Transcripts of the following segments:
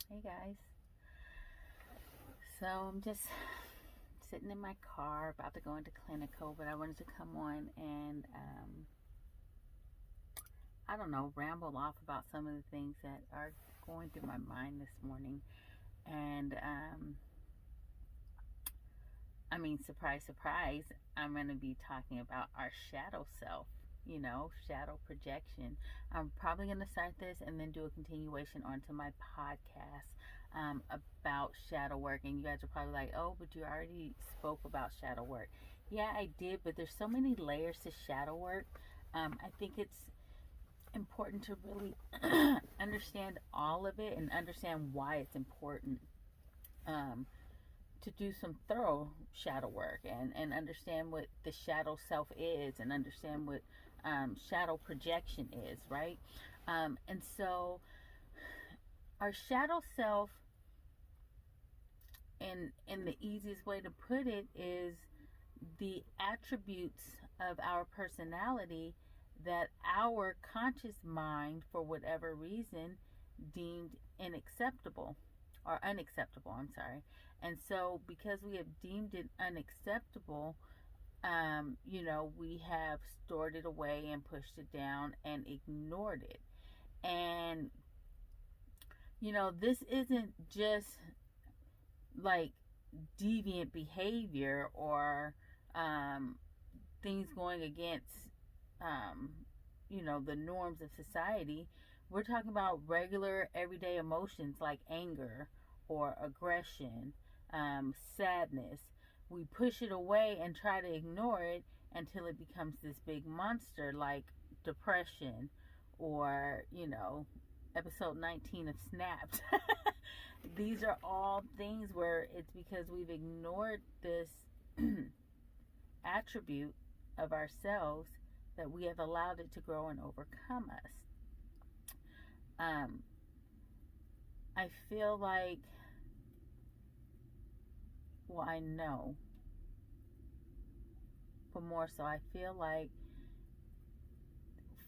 Hey guys. So I'm just sitting in my car about to go into Clinical, but I wanted to come on and I don't know, ramble off about some of the things that are going through my mind this morning. And surprise, surprise, I'm going to be talking about our shadow self, shadow projection. I'm probably going to start this and then do a continuation onto my podcast about shadow work. And you guys are probably like, oh, but you already spoke about shadow work. Yeah, I did, but there's so many layers to shadow work. I think it's important to really understand all of it and understand why it's important. To do some thorough shadow work and understand what the shadow self is and understand what shadow projection is, right? And so our shadow self, in the easiest way to put it, is the attributes of our personality that our conscious mind, for whatever reason, deemed unacceptable or unacceptable. I'm sorry. And so, because we have deemed it unacceptable, we have stored it away and pushed it down and ignored it. And, this isn't just like deviant behavior or things going against the norms of society. We're talking about regular everyday emotions like anger or aggression, sadness. We push it away and try to ignore it until it becomes this big monster like depression or episode 19 of Snapped. These are all things where it's because we've ignored this attribute of ourselves that we have allowed it to grow and overcome us. I feel like, well, I know, but more so, I feel like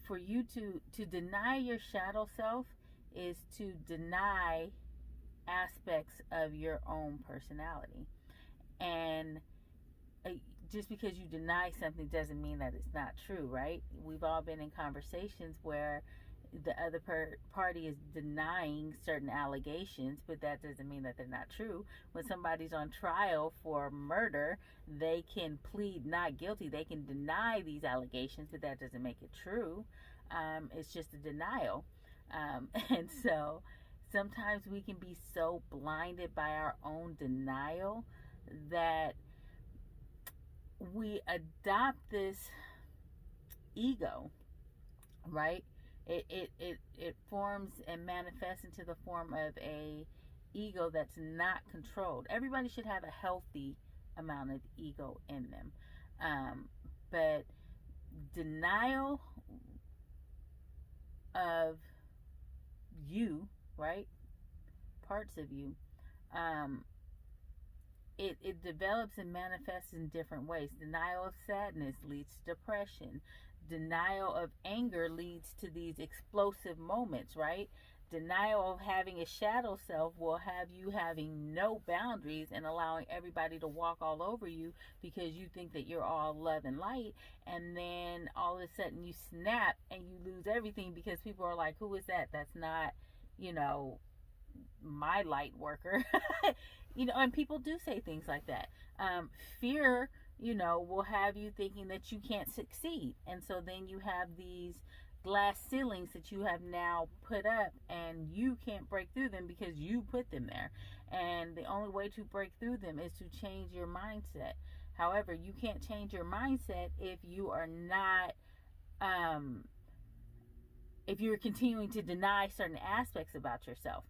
for you to deny your shadow self is to deny aspects of your own personality. And just because you deny something doesn't mean that it's not true, right? We've all been in conversations where the other party is denying certain allegations, but that doesn't mean that they're not true. When somebody's on trial for murder, they can plead not guilty. They can deny these allegations, but that doesn't make it true. It's just a denial. And so sometimes we can be so blinded by our own denial that we adopt this ego, right? It forms and manifests into the form of a ego that's not controlled. Everybody should have a healthy amount of ego in them, but denial of you, right? Parts of you, it develops and manifests in different ways. Denial of sadness leads to depression. Denial of anger leads to these explosive moments, right? Denial of having a shadow self will have you having no boundaries and allowing everybody to walk all over you because you think that you're all love and light. And then all of a sudden you snap and you lose everything because people are like, who is that? That's not, my light worker. And people do say things like that. Fear, will have you thinking that you can't succeed. And so then you have these glass ceilings that you have now put up and you can't break through them because you put them there. And the only way to break through them is to change your mindset. However, you can't change your mindset if you are not, if you're continuing to deny certain aspects about yourself.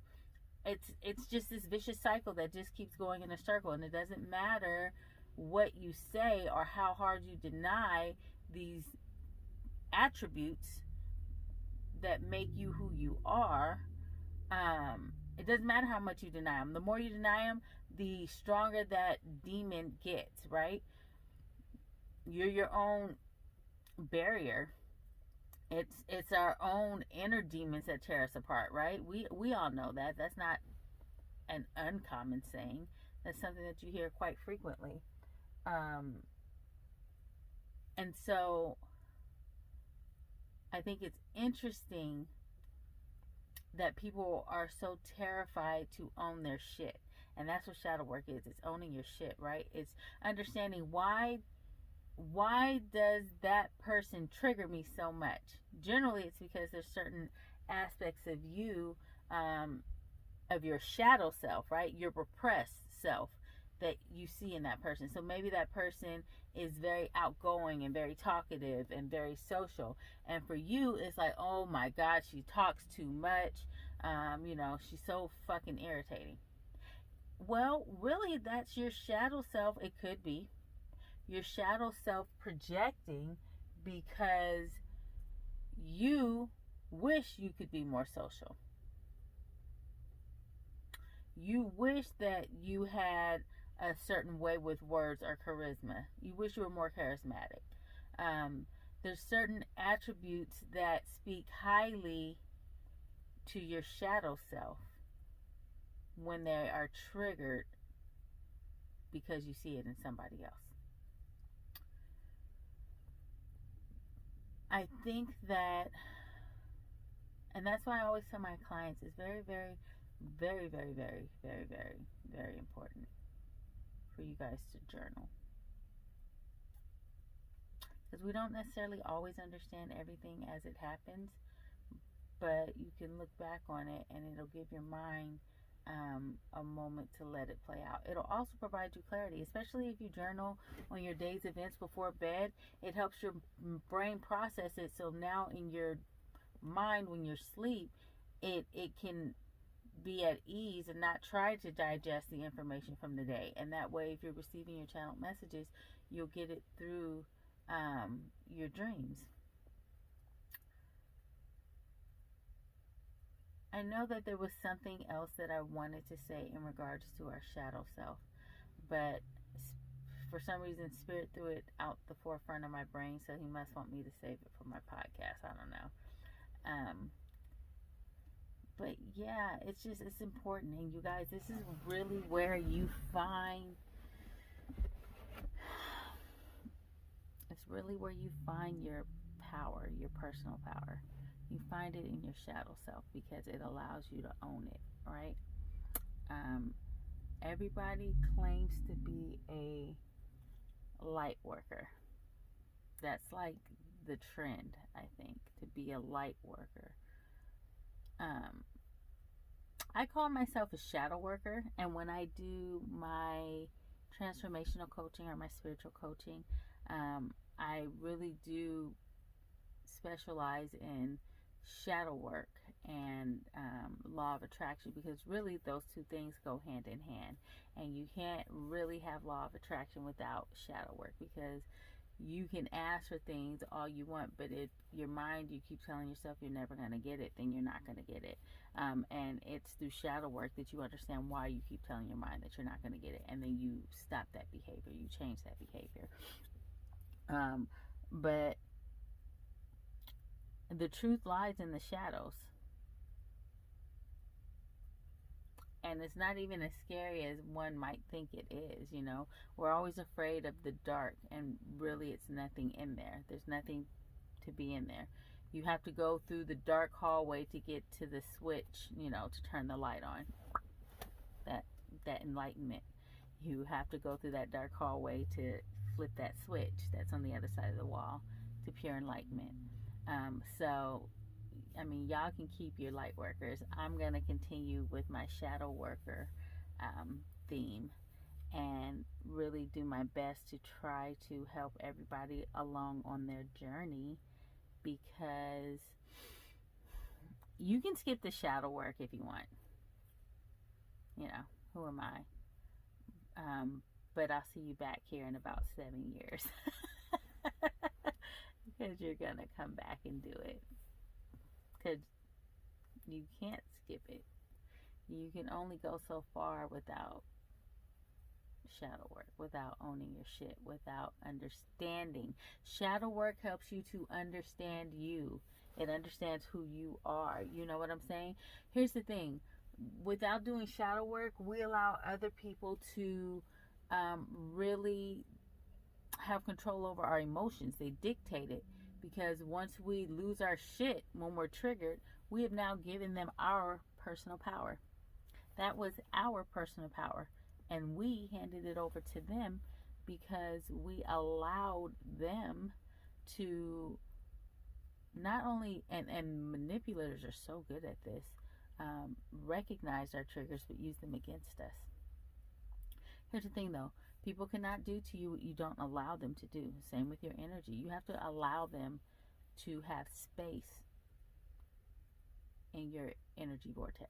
It's just this vicious cycle that just keeps going in a circle, and it doesn't matter what you say or how hard you deny these attributes that make you who you are. It doesn't matter how much you deny them. The more you deny them, the stronger that demon gets, right? You're your own barrier. It's our own inner demons that tear us apart, right? We all know that. That's not an uncommon saying. That's something that you hear quite frequently. And so I think it's interesting that people are so terrified to own their shit. And that's what shadow work is. It's owning your shit, right? It's understanding why does that person trigger me so much? Generally, it's because there's certain aspects of you, of your shadow self, right? Your repressed self that you see in that person. So maybe that person is very outgoing and very talkative and very social. And for you, it's like, oh my God, she talks too much. She's so fucking irritating. Well, really, that's your shadow self. It could be your shadow self projecting because you wish you could be more social. You wish that you had a certain way with words or charisma. You wish you were more charismatic. There's certain attributes that speak highly to your shadow self when they are triggered because you see it in somebody else. I think that, and that's why I always tell my clients, it's very, very, very, very, very, very, very, very important for you guys to journal. Because we don't necessarily always understand everything as it happens, but you can look back on it and it'll give your mind a moment to let it play out. It'll also provide you clarity, especially if you journal on your day's events before bed. It helps your brain process it, so now in your mind when you're asleep, it can be at ease and not try to digest the information from the day. And that way, if you're receiving your channeled messages, you'll get it through your dreams. I know that there was something else that I wanted to say in regards to our shadow self, but for some reason Spirit threw it out the forefront of my brain, so he must want me to save it for my podcast. I don't know. But yeah, it's important. And you guys, this is really where you find, it's really where you find your power, your personal power. You find it in your shadow self because it allows you to own it, right? Everybody claims to be a light worker. That's like the trend, I think, to be a light worker. I call myself a shadow worker, and when I do my transformational coaching or my spiritual coaching, I really do specialize in shadow work and law of attraction, because really those two things go hand in hand, and you can't really have law of attraction without shadow work, because you can ask for things all you want, but if your mind, you keep telling yourself you're never going to get it, then you're not going to get it. And it's through shadow work that you understand why you keep telling your mind that you're not going to get it, and then you stop that behavior, you change that behavior. But the truth lies in the shadows. And it's not even as scary as one might think it is, you know. We're always afraid of the dark, and really it's nothing in there. There's nothing to be in there. You have to go through the dark hallway to get to the switch, you know, to turn the light on. That enlightenment. You have to go through that dark hallway to flip that switch that's on the other side of the wall to pure enlightenment. So, I mean, y'all can keep your light workers. I'm going to continue with my shadow worker theme and really do my best to try to help everybody along on their journey, because you can skip the shadow work if you want. You know, who am I? But I'll see you back here in about 7 years. Because you're going to come back and do it. Because you can't skip it. You can only go so far without shadow work, without owning your shit, without understanding. Shadow work helps you to understand you. It understands who you are. You know what I'm saying? Here's the thing. without doing shadow work, we allow other people to really have control over our emotions. They dictate it, because once we lose our shit when we're triggered, we have now given them our personal power. That was our personal power, and we handed it over to them because we allowed them to not only, and manipulators are so good at this, recognize our triggers but use them against us. Here's the thing though, people cannot do to you what you don't allow them to do. Same with your energy. You have to allow them to have space in your energy vortex.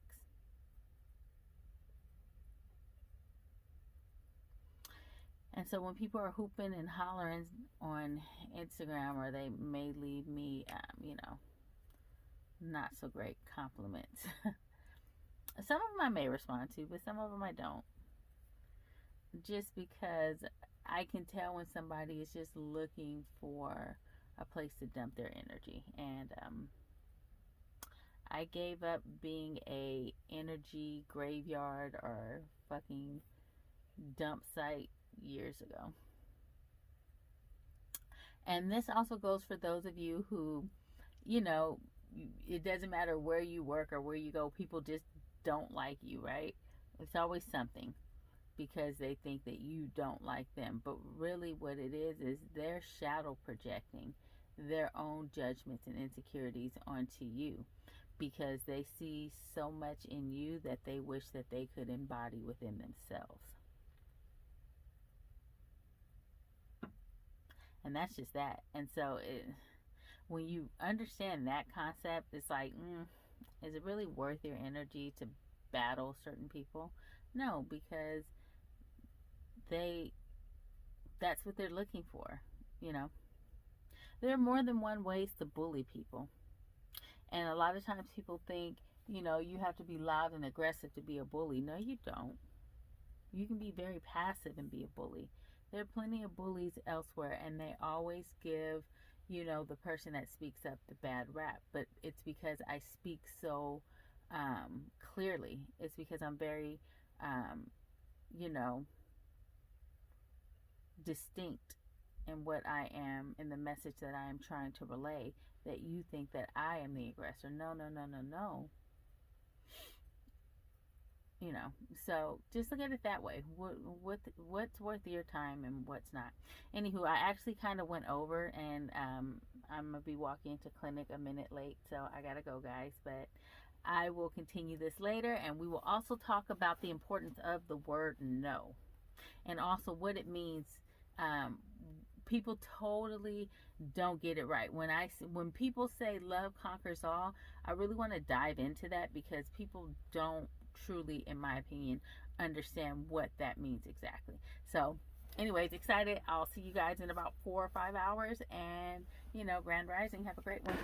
And so when people are hooping and hollering on Instagram, or they may leave me, not so great compliments. Some of them I may respond to, but some of them I don't. Just because I can tell when somebody is just looking for a place to dump their energy. And I gave up being a energy graveyard or fucking dump site years ago. And this also goes for those of you who, it doesn't matter where you work or where you go, people just don't like you, right? It's always something, because they think that you don't like them. But really what it is they're shadow projecting their own judgments and insecurities onto you, because they see so much in you that they wish that they could embody within themselves. And that's just that. And so when you understand that concept, it's like, is it really worth your energy to battle certain people? No, because that's what they're looking for. There are more than one ways to bully people. And a lot of times people think, you have to be loud and aggressive to be a bully. No, you don't. You can be very passive and be a bully. There are plenty of bullies elsewhere, and they always give, the person that speaks up the bad rap. But it's because I speak so clearly. It's because I'm very, distinct in what I am, in the message that I am trying to relay, that you think that I am the aggressor. No. So just look at it that way. What's worth your time and what's not. Anywho, I actually kind of went over, and I'm gonna be walking into clinic a minute late, so I gotta go, guys. But I will continue this later, and we will also talk about the importance of the word no, and also what it means. People totally don't get it right. When people say love conquers all, I really want to dive into that, because people don't truly, in my opinion, understand what that means exactly. So anyways, excited. I'll see you guys in about 4 or 5 hours, and Grand Rising. Have a great one.